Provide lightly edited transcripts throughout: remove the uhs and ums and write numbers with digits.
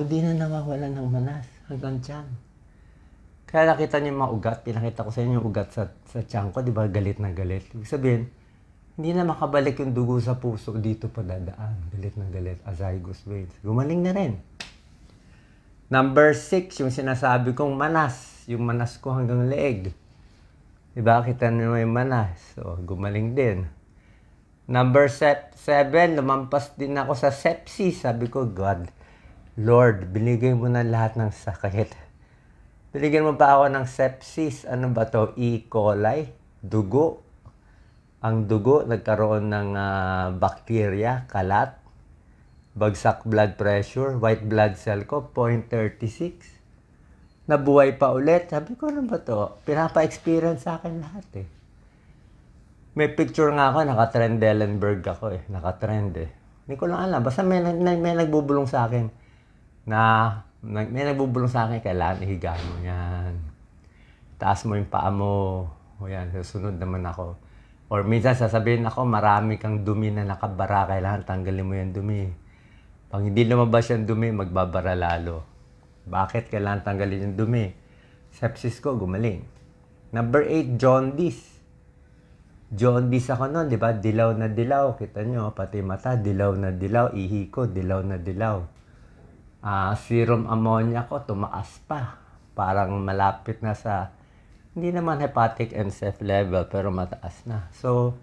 Hindi na nawawalan ng manas hanggang tiyan. Kaya nakita niyo yung mga ugat, pinakita ko sa inyo yung ugat sa tiyan ko, di ba galit na galit. Ibig sabihin, hindi na makabalik yung dugo sa puso dito pa dadaan. Galit na galit, azygos veins. Gumaling na rin. Number 6, yung sinasabi kong manas. Yung manas ko hanggang leeg. Diba? Kita nyo yung manas. So, gumaling din. Number 7, lumampas din ako sa sepsis. Sabi ko, God, Lord, binigay mo na lahat ng sakit. Binigyan mo pa ako ng sepsis. Ano ba to? E. coli? Dugo. Ang dugo, nagkaroon ng bacteria, kalat. Bagsak blood pressure, white blood cell ko, 0.36. Nabuhay pa ulit. Sabi ko, ano ba to? Pinapa-experience sa akin lahat eh. May picture nga ako, naka-Trendelenburg ako eh. Naka-trend eh. Hindi ko lang alam. Basta may nagbubulong sa akin may nagbubulong sa akin, kailangan ihiga mo yan. Taas mo yung paa mo. O yan, susunod naman ako. Or minsan sasabihin ako, marami kang dumi na nakabara, kailangan tanggalin mo yung dumi. Pag hindi lumabas yung dumi, magbabara lalo. Bakit kailangan tanggalin yung dumi? Sepsis ko, gumaling. Number 8, jaundice. Jaundice ako noon, di ba? Dilaw na dilaw. Kita nyo, pati mata, dilaw na dilaw. Ihi ko, dilaw na dilaw. Serum ammonia ko, tumaas pa. Parang malapit na sa, hindi naman hepatic NSF level, pero mataas na. So,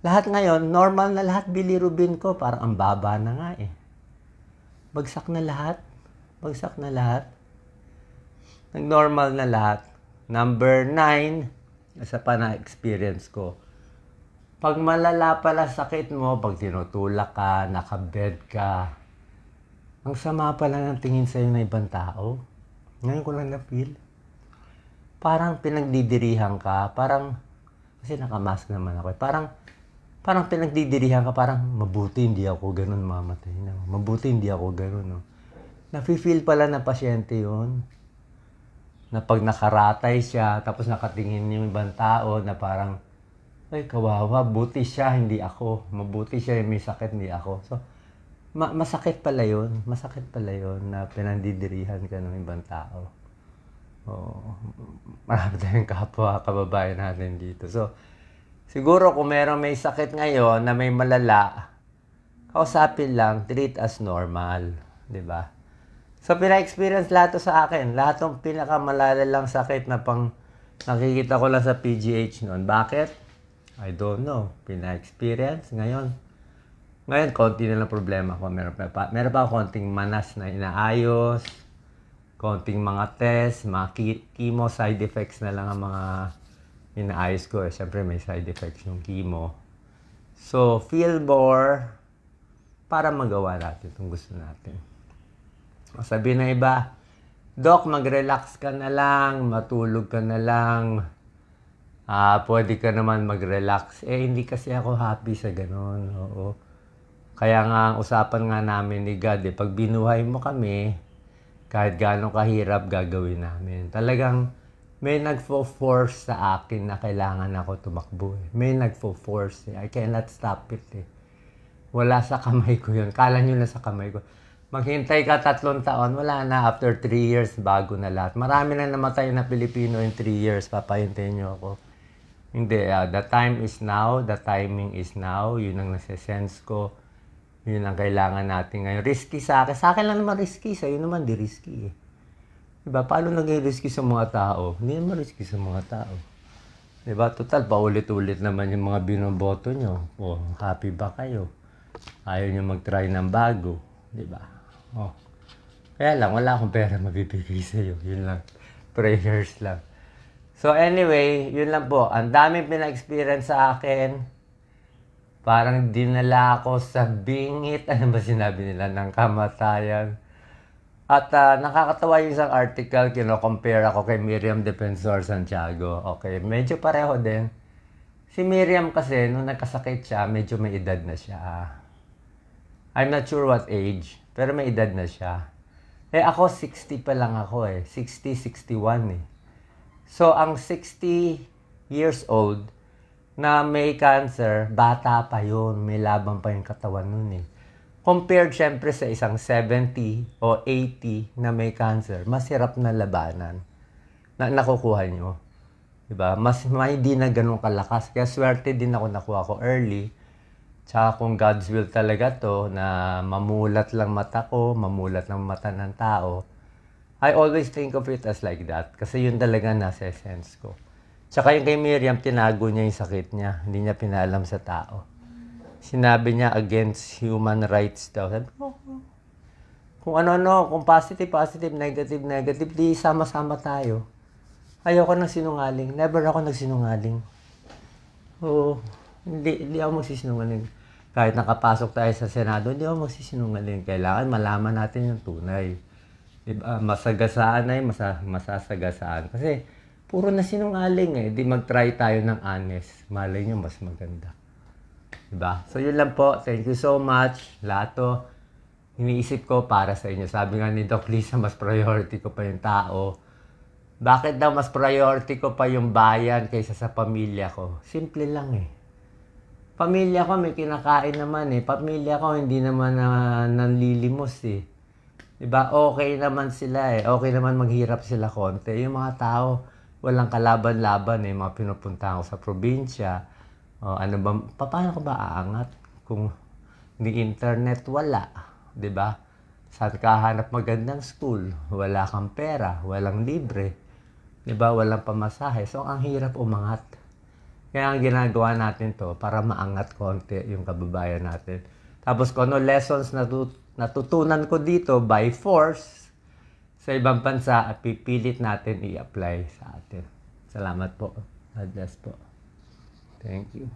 lahat ngayon, normal na lahat, bilirubin ko, parang ang baba na nga eh. Bagsak na lahat. Bagsak na lahat. Nag-normal na lahat. Number 9, isa pa na experience ko. Pag malala pala sakit mo, pag tinutulak ka, nakabed ka, ang sama pala ng tingin sa'yo ng ibang tao. Ngayon ko lang na-feel. Parang pinagdidirihan ka, parang, kasi nakamask naman ako eh, parang pinagdidirihan ka, parang mabuti hindi ako ganun mamatay na. Mabuti hindi ako ganun, no. Nafe-feel pala na pasyente yun. Na pag nakaratay siya, tapos nakatingin yung ibang tao na parang, ay kawawa, buti siya, hindi ako. Mabuti siya, may sakit, hindi ako. So, masakit pala yun. Masakit pala yun na pinandidirihan ka ng ibang tao. Oh, marami tayong kapwa, kababayan natin dito. So, siguro kung meron may sakit ngayon na may malala, kausapin lang, treat as normal. Diba? So, pina-experience lahat to sa akin. Lahat ng pinakamalalang sakit na pang nakikita ko lang sa PGH noon. Bakit? I don't know. Pina-experience ngayon. Ngayon, konti na lang problema ko. Meron pa konting manas na inaayos, konting mga test, mga chemo, side effects na lang ang mga inaayos ko. Siyempre, may side effects yung chemo. So, feel more para magawa natin itong gusto natin. Sabi ng iba, Doc, mag-relax ka na lang, matulog ka na lang, pwede ka naman mag-relax. Hindi kasi ako happy sa ganun. Oo. Kaya nga, ang usapan nga namin ni God, pag binuhay mo kami, kahit gaano kahirap, gagawin namin. Talagang may nagfo-force sa akin na kailangan ako tumakbo. May nagfo-force. I cannot stop it. Wala sa kamay ko yun. Kala nyo na sa kamay ko. Maghintay ka 3 taon, wala na. After 3 years, bago na lahat. Marami na namatay na Pilipino in 3 years. Papahintayin nyo ako. Hindi. The time is now. The timing is now. Yun ang nasa-sense ko. Yun ang kailangan natin ngayon. Risky sa akin. Sa akin lang naman risky. Sa'yo naman di risky eh. Diba? Paano naging risky sa mga tao? Hindi naman risky sa mga tao. Diba? Total, paulit-ulit naman yung mga binoboto nyo. Happy ba kayo? Ayaw nyo mag-try ng bago. Diba? Kaya lang, wala akong pera mabibigay sa'yo. Yun lang. Prayers lang. So anyway, yun lang po. Ang daming pina-experience sa akin. Parang dinala ako sa bingit, ano ba sinabi nila, ng kamatayan. At nakakatawa yung isang article, kino-compare ako kay Miriam Defensor Santiago. Okay, medyo pareho din. Si Miriam kasi, nung nagkasakit siya, medyo may edad na siya. I'm not sure what age, pero may edad na siya. Ako, 60 pa lang ako 60, 61 So, ang 60 years old, na may cancer, bata pa yun. May laban pa yung katawan nun Compared syempre sa isang 70 o 80 na may cancer, mas hirap na labanan na nakukuha nyo. Diba? Hindi na ganun kalakas. Kaya swerte din ako nakuha ko early. Tsaka kung God's will talaga to, na mamulat lang mata ko, mamulat lang mata ng tao, I always think of it as like that. Kasi yun talaga nasa essence ko. Tsaka yung kay Miriam, tinago niya yung sakit niya. Hindi niya pinaalam sa tao. Sinabi niya against human rights daw. Sabi ko, kung ano-ano, kung positive, negative, di sama-sama tayo. Ayoko ng sinungaling. Never ako nagsinungaling. Oo, hindi ako magsisinungaling. Kahit nakapasok tayo sa Senado, hindi ako magsisinungaling. Kailangan malaman natin yung tunay. Diba? Masagasaan ay masasagasaan. Kasi puro na sinungaling eh. Di mag-try tayo ng honest. Malay nyo, mas maganda. Diba? So yun lang po. Thank you so much. Lahat to, iniisip ko para sa inyo. Sabi nga ni Doc Lisa, mas priority ko pa yung tao. Bakit daw mas priority ko pa yung bayan kaysa sa pamilya ko? Simple lang eh. Pamilya ko may kinakain naman eh. Pamilya ko hindi naman nanlilimos eh. Diba? Okay naman sila eh. Okay naman maghirap sila konti. Yung mga tao, walang kalaban-laban eh. Mga pinupunta ko sa probinsya. O, ano ba, paano ko ba aangat? Kung hindi internet, wala. Diba? Saan ka hanap magandang school? Wala kang pera, walang libre. Diba? Walang pamasahe. So, ang hirap umangat. Kaya ang ginagawa natin to para maangat konti yung kababayan natin. Tapos kung ano lessons natutunan ko dito by force sa ibang bansa at pipilit natin i-apply sa atin. Salamat po. God bless po. Thank you.